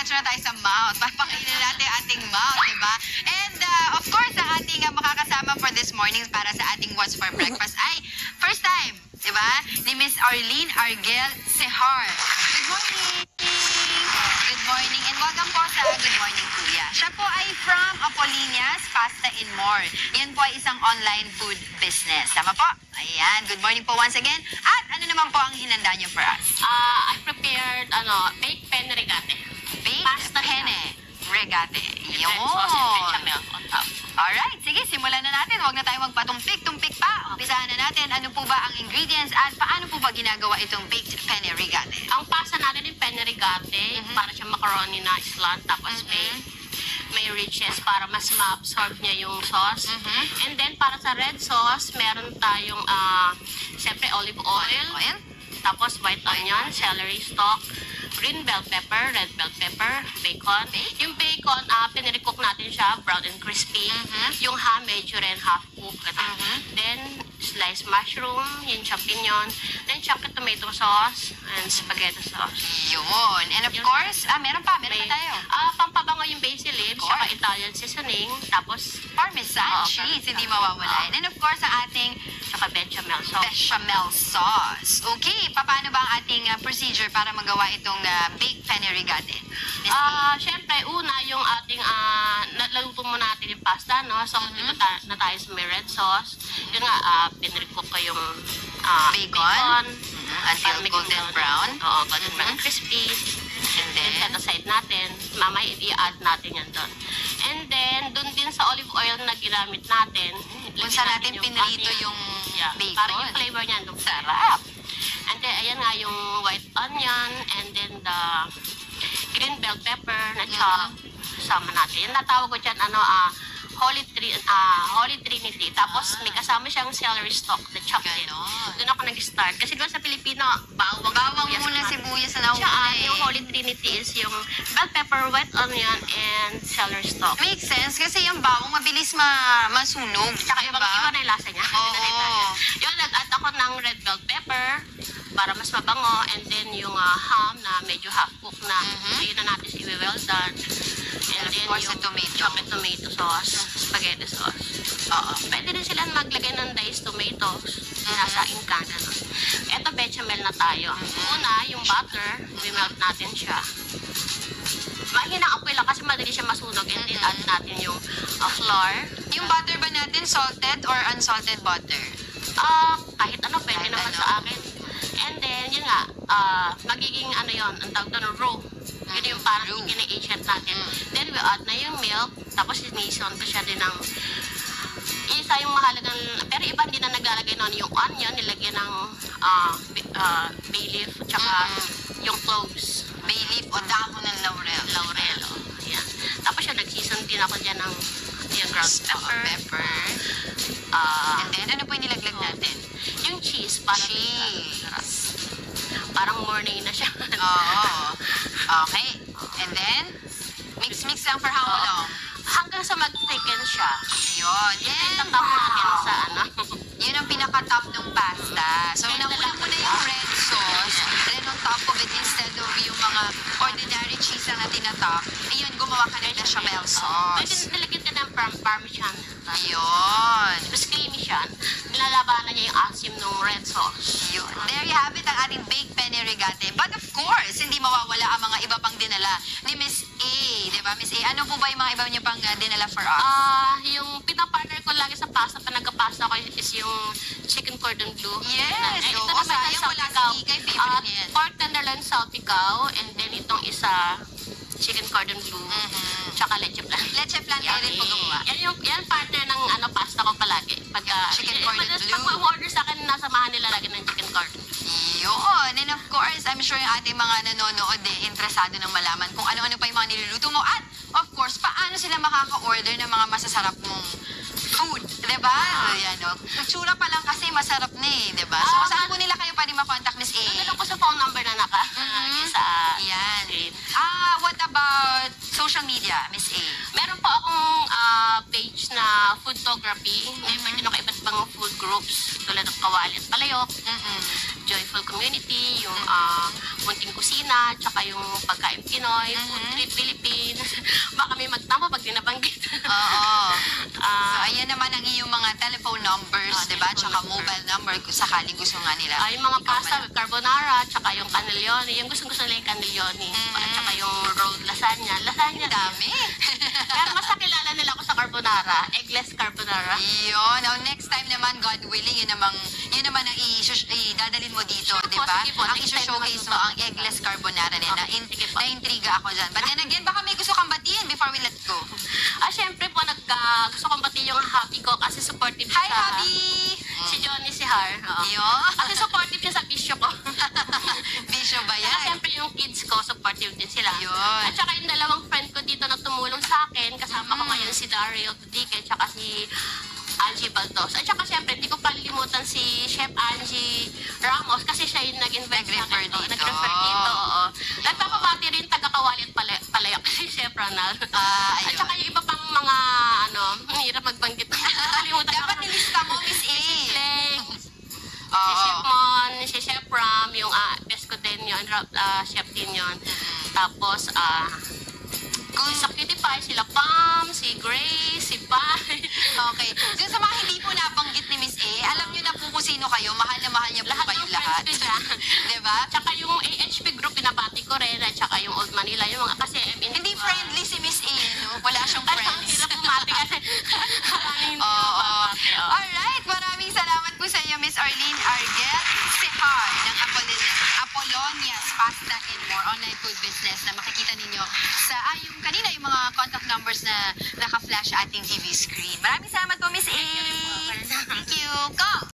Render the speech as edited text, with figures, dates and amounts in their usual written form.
diretso na tayo sa mouth. Papakainin natin ang ating mouth, diba? And of course, ang ating makakasama for this morning para sa ating What's for Breakfast ay first time, diba? Ni Miss Arlene Arguel Sehar. Good morning! Good morning and welcome po sa Good Morning Kuya. Siya po ay from Apollinias Pasta and More. Yan po ay isang online food business. Tama po? Ayan. Good morning po once again. At ano naman po ang hinanda niyo for us? I prepared, baked penne regate. Baked Pasta penne regate. Yun. Sauce and bechamel on top. Alright, sige, simulan na natin. Huwag na tayo magpatumpik-tumpik pa. Umpisahan na natin ano po ba ang ingredients at paano po ba ginagawa itong baked penne regate. Ang pasta natin yung penne regate, para siyang macaroni na slant, tapos may riches para mas ma-absorb niya yung sauce. And then, para sa red sauce, meron tayong, siyempre, olive oil. Tapos, white onion, celery stalk, green bell pepper, red bell pepper, bacon. Yung bacon, pinire-cook natin siya, brown and crispy. Yung ham, medyo rin half-cook. Then, sliced mushroom, yung champignon, then chopped tomato sauce, and spaghetti sauce. Yun. And of course, meron pa tayo. Pampabango yung basil leaves, saka Italian seasoning, tapos Parmesan cheese, hindi mawawala. And of course, ang ating saka bechamel sauce. bechamel sauce. Okay, paano ba ang ating procedure para magawa itong baked penne regate? Siyempre, una, yung ating, naluto mo natin yung pasta, no? So, dito na tayo sa may red sauce. Yun nga, pinrecook ko yung bacon. Until golden brown. Oo, golden brown, crispy. And then, set aside natin. Mamaya, i-add natin yan doon. And then, doon din sa olive oil na ginamit natin. Kung saan natin pinrito yung bacon. Para yung flavor niyan. Sarap. And then, ayan nga yung white onion. And then, the green bell pepper na chop. Sama natin. Yung natawag ko dyan, Holy Trinity. Tapos, may kasama siyang celery stalk na chopped din. Doon ako nag-start. Kasi doon sa Pilipino, bawang muna sibuyas na nauna. Yung Holy Trinity is yung bell pepper, white onion, and celery stalk. Makes sense kasi yung bawang mabilis masunog. Tsaka iba na yung lasa niya. Yun, nag-add ako ng red bell pepper para mas mabango. And then yung ham na medyo half-cook na. Yun na natin si well done. And then yung chopped tomato sauce, spaghetti sauce. Pwede rin sila maglagay ng diced tomatoes. Nasa can. Ito, bechamel na tayo. Una, yung butter, melt natin siya. Mahinang apoy lang kasi madali siya masunog. And then add natin yung flour. Yung butter ba natin, salted or unsalted butter? Kahit ano, pwede naman sa akin. And then, yun nga, magiging yun, ang tawag doon, roux. Yun yung parang gina-agent natin. Then, we add na yung milk, tapos sinison ko siya din ng isa yung mahalagang, pero iba hindi na naglalagay nun yung onion, nilagyan ng bay leaf, tsaka yung cloves. Bay leaf o dahon ng laurel. Laurel, yan. Tapos siya, nag-season din ako dyan ng yung ground pepper. And then, ano po yung nilaglag natin? Yung cheese, parang morning na siya. Okay. And then, mix lang for how long? Hanggang sa mag-thicken siya. Yun. Then, tatap natin sa Yun ang pinaka-top ng pasta. So, nakulang mo na yung red sauce. And then, on top of it, instead of yung mga ordinary cheese na tinatap, ayun, gumawa ka ng bechamel sauce. Pwede nilagyan ka ng parmesan. Yun. Mas creamy siya. Nilalabanan niya yung asim ng red sauce. Yun. There you have it, ang ating baked penne regate. But of course, hindi mawawala ang mga iba pang dinala ni Miss A. Diba, Miss A? Ano po ba yung mga iba niyo pang dinala for us? Yung pinapartner ko lagi sa pasta, pa nagka-pasta ko is yung chicken cordon bleu. Yes. Ito Oo, naman sayang wala si Kikay. Favorite niya yan. Pork tenderloin salpicao, and then itong isa, chicken cordon bleu, tsaka leche flan. Leche flan kayo rin po gumawa. Yan partner ng pasta ko palagi. Chicken cordon bleu. Pag ma-order sa akin, nasamahan nila lagi ng chicken cordon bleu. Yun. And of course, I'm sure yung ating mga nanonood interesado ng malaman kung ano-ano pa yung mga niluluto mo. At of course, paano sila makaka-order ng mga masasarap mong food. Diba? Ayan, no? Tsura pa lang kasi masarap na eh. Diba? So, saan po nila kayo pwede makontak, Miss A? Ano ko sa phone number na sa Yan. What about social media, Miss A? Meron po akong page na foodtography. May din ako iba't ibang food groups tulad ng Kawali at Palayok, Joyful Community, yung Munting Kusina, China, tsaka yung pagkain Pinoy, food trip Philippines. Baka may magtama pag di nabanggit. Oo. So, ayan naman ang iyong mga telephone numbers, di ba? Tsaka mobile number kung sakali gusto nga nila. Yung mga pasta, carbonara, tsaka yung cannelloni. Yung gustong-gusto nila yung cannelloni. Tsaka yung rolled lasagna. Lasagna. Dami. Pero mas nakilala nila ako sa carbonara. Eggless carbonara. Yun. Now, next time naman, God willing, yun naman ang idadalin mo dito, Sure di po, ba? sige po. Ang Next time i-showcase mo, naman ang eggless carbonara nila. Okay, sige po. Na-intriga ako dyan. But then again, baka may gusto kang batiin before we let go. Syempre po, gusto kong bati yung hubby ko kasi supportive siya Hi, sa... hubby! Si Johnny si Har. Oo. Yun. Kasi supportive siya sa bisyo ko. Bisyo ba Kaya yan? syempre yung kids ko, supportive din sila. Yun. At saka yung dalawang friend ko dito na tumulong sa akin, kasama ko ngayon si Dario Tudike, at saka si Angie Baldos. At saka syempre, hindi ko palilimutan si Chef Angie Ramos kasi siya yung nag-invite sa Nag-refer akin. dito. Nag-refer dito, oo. Nagpapabati rin taga-Kawali at Palayok si Chef Ronald. At Ayun. saka yung iba pang mga, ang hirap magbanggit. Nakalimutan Dapat ako. nilista mo, Miss A. Flex, si Oo. Chef Mon, si Chef Ram, yung Pesco din yun, Chef din yun. Tapos, Kung sa Cutie Pie, sila Pam, si Grace, si Pai. Okay. So, sa mga hindi po nabanggit ni Miss A, alam niyo na po kung sino kayo. Mahal na mahal niya po Lahat kayo ng lahat. friends ko dyan. Diba? Tsaka yung AHP group, pinabati ko rin. At tsaka yung Old Manila, yung mga, kasi Hindi friendly si Miss A, no? Wala siyang Kasi ang friends. hirap bumati kasi maraming hindi Oo. mababati. Alright, maraming salamat po sa inyo, Miss Arlene Arguel Sihar ng Apollonia's Pasta and More Online Food Business na makikita ninyo sa yung kanina yung mga contact numbers na naka-flash sa ating TV screen. Maraming salamat po, Miss A. Thank you. Go!